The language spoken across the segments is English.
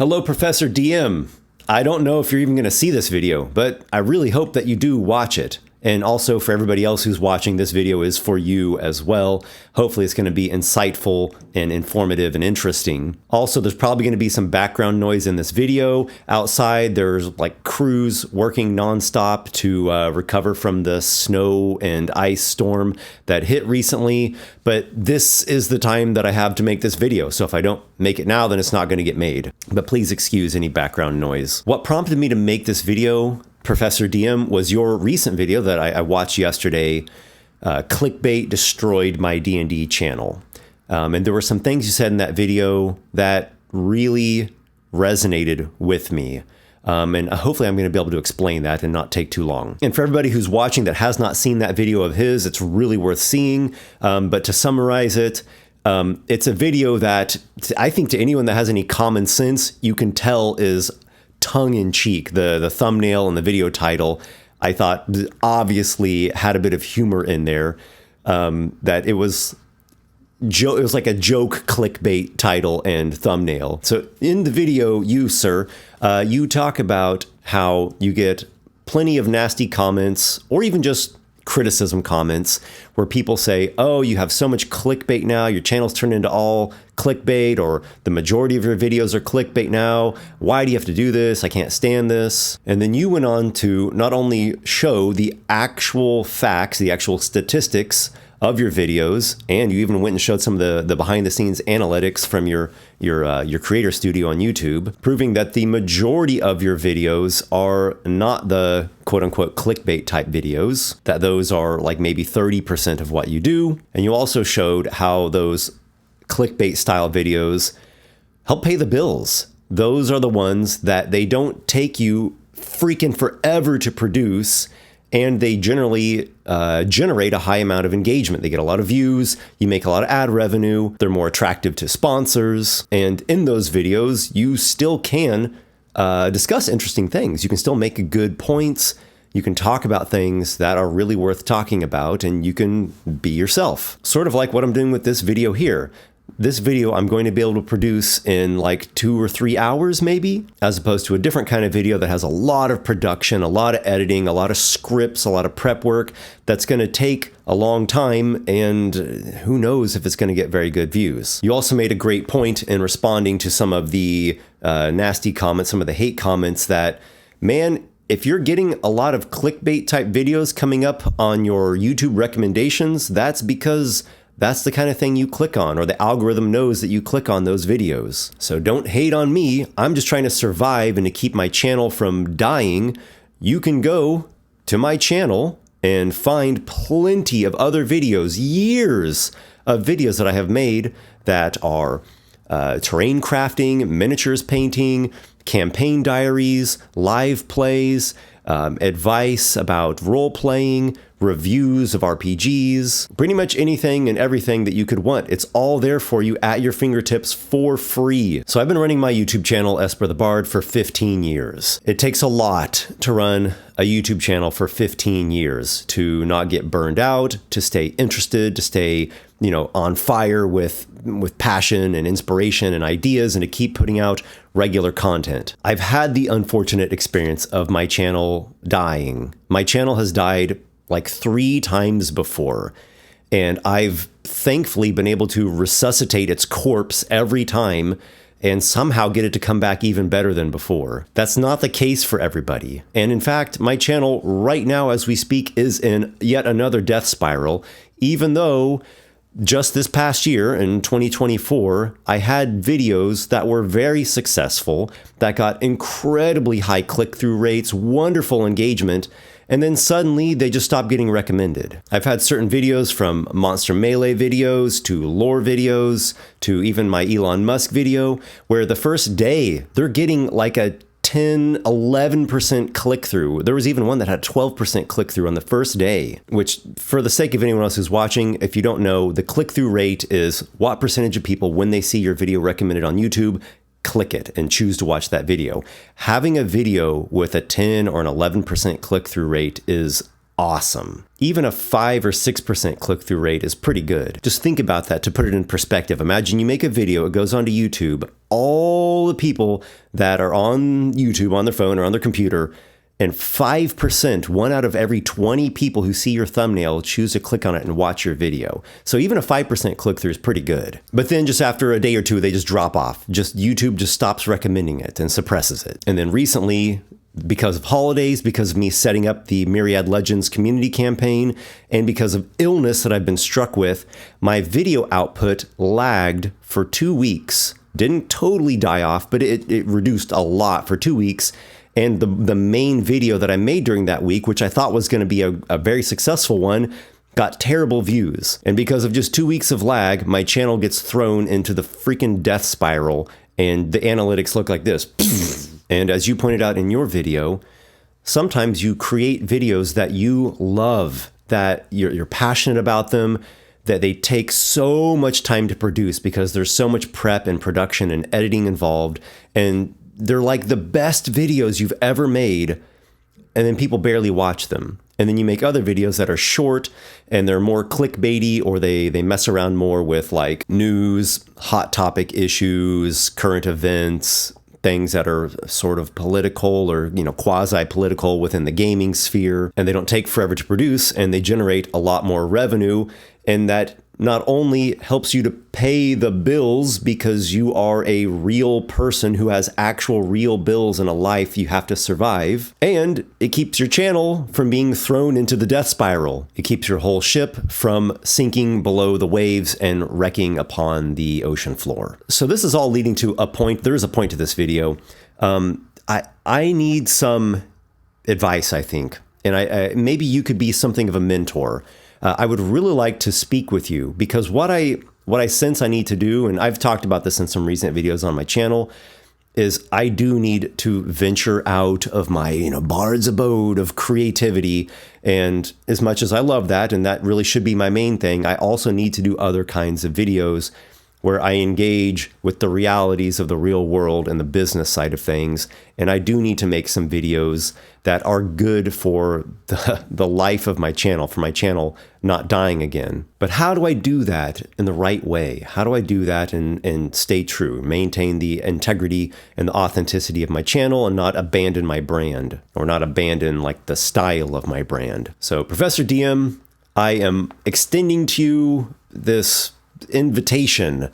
Hello, Professor DM. I don't know if you're even going to see this video, but I really hope that you do watch it. And also for everybody else who's watching, this video is for you as well. Hopefully it's going to be insightful and informative and interesting. Also, there's probably going to be some background noise in this video. Outside, there's like crews working nonstop to recover from the snow and ice storm that hit recently. But this is the time that I have to make this video. So if I don't make it now, then it's not going to get made. But please excuse any background noise. What prompted me to make this video, Professor DM, was your recent video that I watched yesterday. Clickbait destroyed my D&D channel. And there were some things you said in that video that really resonated with me. And hopefully I'm going to be able to explain that and not take too long. And for everybody who's watching that has not seen that video of his, it's really worth seeing. But to summarize it, it's a video that I think to anyone that has any common sense, you can tell is tongue-in-cheek. The thumbnail and the video title, I thought obviously had a bit of humor in there. That it was like a joke clickbait title and thumbnail. So in the video, you, sir, you talk about how you get plenty of nasty comments or even just criticism comments where people say, oh, you have so much clickbait now, your channel's turned into all clickbait, or the majority of your videos are clickbait now. Why do you have to do this? I can't stand this. And then you went on to not only show the actual facts, the actual statistics of your videos, and you even went and showed some of the behind the scenes analytics from your creator studio on YouTube, proving that the majority of your videos are not the quote unquote clickbait type videos, that those are like maybe 30% of what you do. And you also showed how those clickbait style videos help pay the bills. Those are the ones that they don't take you freaking forever to produce, and they generally generate a high amount of engagement. They get a lot of views, you make a lot of ad revenue, they're more attractive to sponsors, and in those videos, you still can discuss interesting things. You can still make good points, you can talk about things that are really worth talking about, and you can be yourself. Sort of like what I'm doing with this video here. This video I'm going to be able to produce in like 2 or 3 hours maybe, as opposed to a different kind of video that has a lot of production, a lot of editing, a lot of scripts, a lot of prep work that's going to take a long time, and who knows if it's going to get very good views. You also made a great point in responding to some of the nasty comments, some of the hate comments that, man, if you're getting a lot of clickbait type videos coming up on your YouTube recommendations, that's because that's the kind of thing you click on, or the algorithm knows that you click on those videos. So don't hate on me. I'm just trying to survive and to keep my channel from dying. You can go to my channel and find plenty of other videos, years of videos that I have made that are terrain crafting, miniatures painting, campaign diaries, live plays, advice about role-playing, reviews of RPGs, pretty much anything and everything that you could want. It's all there for you at your fingertips for free. So I've been running my YouTube channel, Esper the Bard, for 15 years. It takes a lot to run a YouTube channel for 15 years, to not get burned out, to stay interested, to stay, on fire with passion and inspiration and ideas, and to keep putting out regular content. I've had the unfortunate experience of my channel dying. My channel has died like 3 times before, and I've thankfully been able to resuscitate its corpse every time and somehow get it to come back even better than before. That's not the case for everybody. And in fact, my channel right now as we speak is in yet another death spiral, even though just this past year in 2024, I had videos that were very successful, that got incredibly high click-through rates, wonderful engagement, and then suddenly they just stopped getting recommended. I've had certain videos, from Monster Melee videos to lore videos to even my Elon Musk video, where the first day they're getting like a 10, 11% click-through. There was even one that had 12% click-through on the first day, which, for the sake of anyone else who's watching, if you don't know, the click-through rate is what percentage of people, when they see your video recommended on YouTube, click it and choose to watch that video. Having a video with a 10 or an 11% click-through rate is awesome. Even a 5 or 6% click-through rate is pretty good. Just think about that to put it in perspective. Imagine you make a video, it goes onto YouTube, all the people that are on YouTube on their phone or on their computer, and 5%, 1 out of every 20 people who see your thumbnail choose to click on it and watch your video. So even a 5% click-through is pretty good. But then just after a day or two, they just drop off. YouTube just stops recommending it and suppresses it. And then recently, because of holidays, because of me setting up the Myriad Legends community campaign, and because of illness that I've been struck with, my video output lagged for 2 weeks. Didn't totally die off, but it reduced a lot for 2 weeks. And the main video that I made during that week, which I thought was going to be a very successful one, got terrible views. And because of just 2 weeks of lag, my channel gets thrown into the freaking death spiral, and the analytics look like this. And as you pointed out in your video, sometimes you create videos that you love, that you're passionate about them, that they take so much time to produce because there's so much prep and production and editing involved. And they're like the best videos you've ever made, and then people barely watch them. And then you make other videos that are short and they're more clickbaity, or they mess around more with like news, hot topic issues, current events, things that are sort of political or, quasi-political within the gaming sphere, and they don't take forever to produce, and they generate a lot more revenue, and that not only helps you to pay the bills because you are a real person who has actual real bills and a life you have to survive, and it keeps your channel from being thrown into the death spiral. It keeps your whole ship from sinking below the waves and wrecking upon the ocean floor. So this is all leading to a point. There is a point to this video. I need some advice, I think, and I maybe you could be something of a mentor. I would really like to speak with you, because what I sense I need to do, and I've talked about this in some recent videos on my channel, is I do need to venture out of my bard's abode of creativity. And as much as I love that, and that really should be my main thing, I also need to do other kinds of videos where I engage with the realities of the real world and the business side of things. And I do need to make some videos that are good for the life of my channel, for my channel not dying again. But how do I do that in the right way? How do I do that and stay true, maintain the integrity and the authenticity of my channel, and not abandon my brand, or not abandon like the style of my brand? So Professor DM, I am extending to you this invitation.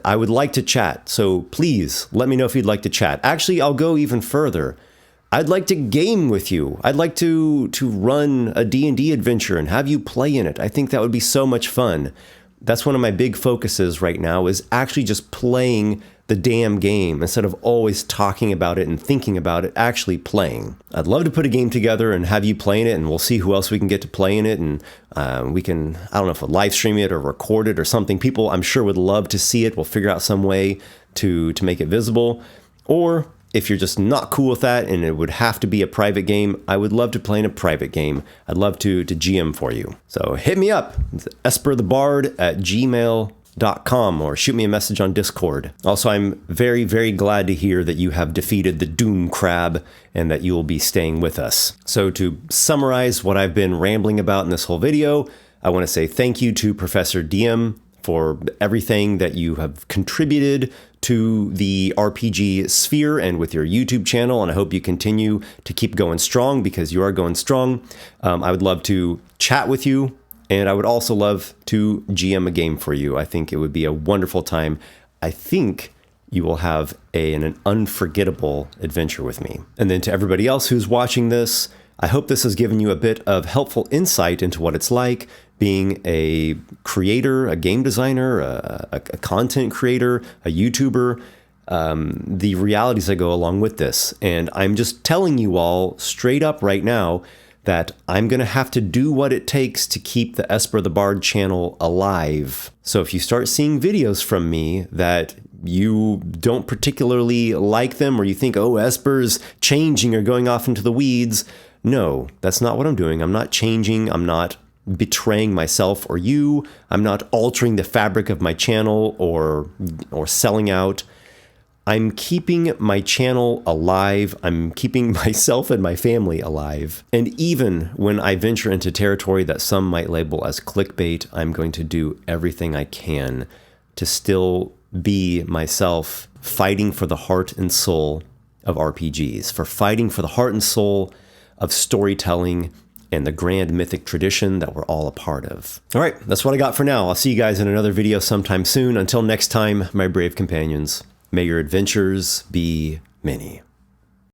I would like to chat, so please let me know if you'd like to chat. Actually, I'll go even further. I'd like to game with you. I'd like to run a D&D adventure and have you play in it. I think that would be so much fun. That's one of my big focuses right now, is actually just playing the damn game instead of always talking about it and thinking about it, actually playing. I'd love to put a game together and have you play in it, and we'll see who else we can get to play in it, and we can, I don't know if we'll live stream it or record it or something. People, I'm sure, would love to see it. We'll figure out some way to make it visible. Or if you're just not cool with that and it would have to be a private game, I would love to play in a private game. I'd love to GM for you. So hit me up, esperthebard@gmail.com, or shoot me a message on Discord. Also, I'm very, very glad to hear that you have defeated the Doom Crab and that you will be staying with us. So to summarize what I've been rambling about in this whole video, I want to say thank you to Professor DM for everything that you have contributed to the RPG sphere and with your YouTube channel, and I hope you continue to keep going strong, because you are going strong. I would love to chat with you, and I would also love to GM a game for you. I think it would be a wonderful time. I think you will have an unforgettable adventure with me. And then to everybody else who's watching this, I hope this has given you a bit of helpful insight into what it's like being a creator, a game designer, a content creator, a YouTuber, the realities that go along with this. And I'm just telling you all straight up right now that I'm going to have to do what it takes to keep the Esper the Bard channel alive. So if you start seeing videos from me that you don't particularly like them, or you think, oh, Esper's changing or going off into the weeds, no, that's not what I'm doing. I'm not changing. I'm not betraying myself or you. I'm not altering the fabric of my channel or selling out. I'm keeping my channel alive. I'm keeping myself and my family alive. And even when I venture into territory that some might label as clickbait, I'm going to do everything I can to still be myself, fighting for the heart and soul of RPGs, for fighting for the heart and soul of storytelling and the grand mythic tradition that we're all a part of. All right, that's what I got for now. I'll see you guys in another video sometime soon. Until next time, my brave companions, may your adventures be many.